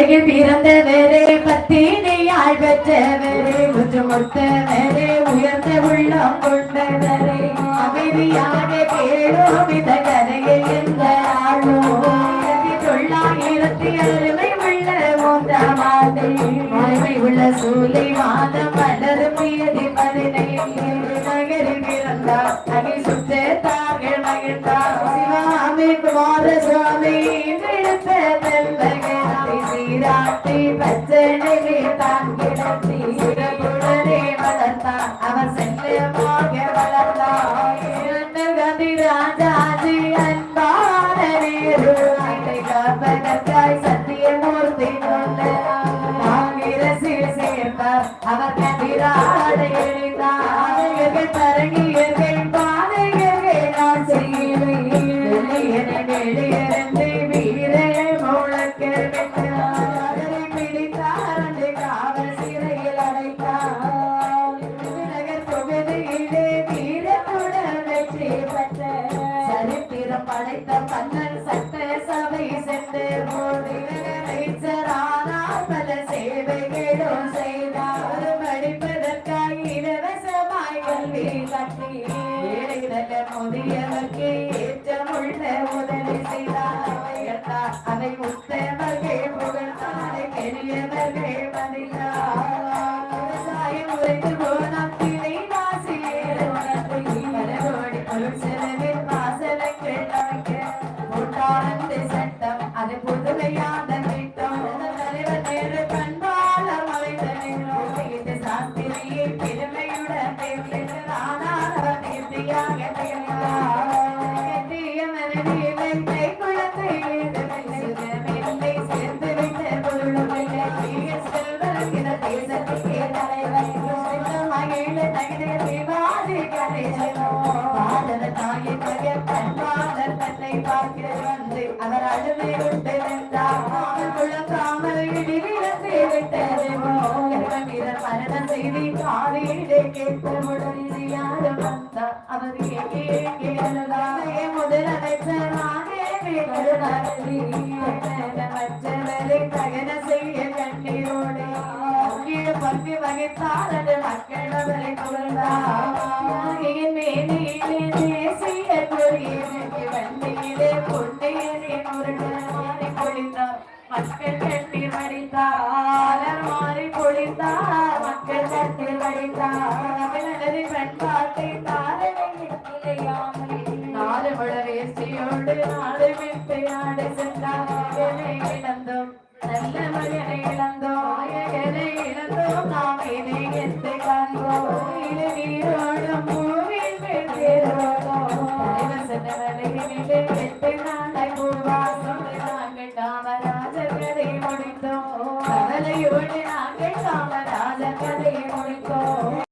உலகில் பிறந்தவரே பத்தினியால் பெற்றவரே முற்றுமுட்டவரே உயர்ந்த உள்ளம் கொண்டவரே அமைதியாக கேளோம் இந்த கதையில் எந்த ஆளும் 1960 உள்ள 3ஆம் ஆண்டு உள்ள சூலை மாதம் மலரும் தேதி 15 நகரில் பிறந்தார் அகை சுற்ற தாங்கள் மகிழ்ந்தார் சிவாமி குமாரசுவாமி எடுத்த நண்பகை சீராட்டி பச்சனையே தான் கிடத்தி சிறப்புடனே வளர்த்தார் அவர் செல்லமாக வளர்ந்தார் காந்தி ராஜாஜி அன்பான நேரு காப்பதற்காய் சத்தியமூர்த்தி சேர்ந்தார் அவர் கதிராடை எழுந்தார்கள் பரங்கியர்கள் பாதையர்கள் நான் செய்கிறேன் வீர முழக்க பிடித்தார் காவல் சிறையில் அடைத்தார் நகர் தொகுதியிலே வீரத்துடன் வெற்றி பெற்ற சரித்திரம் படைத்த பன்னன் சட்ட சபை சென்று போது பல சேவைகளும் செய்தார் படிப்பதற்காக இலவசமாய் கல்வி கட்டி முதியவர்க்கு ஏற்றமுள்ள உதவி செய்தார் அதை உத்தவர்கள் புகழ்ந்தாரை பெரியவர்கள் மதித்தார் விவசாயம் உரைத்து போனம் திரை வாசியில் பலகோடி பொருள் செலவில் வாசலங்கள் அமைக்க கூட்டானந்த சட்டம் அது புதுமையான அவர் அழுமை விட்டு மரணம் செய்தி காலையிலே கேட்பவுடன் யாரும் வந்தார் அவர் முதலமைச்சராக மற்றவரை தகன செய்ய கண்ணீரோடு பங்கு வகித்தார் மக்கள் அவரை புகழ்ந்தார் மேனியிலே தேசிய வண்டியிலே பொன்னையனை முருகனை பொழிந்தார் மக்கள் கண்ணீர் வடித்தார் மாறி பொழிந்தார் மக்கள் கண்ணீர் வடித்தார் பண்பாட்டை நாலு முழவேசியோடு நாடு விட்டு நாடு சென்றார் இழந்தோம் நல்ல மகனை இழந்தோம் இழந்தோம் நாம் இதை எந்த காண்போம் இது நீரோடும் பூவில் வெட்டேரோடும் சென்ற வேலையிலே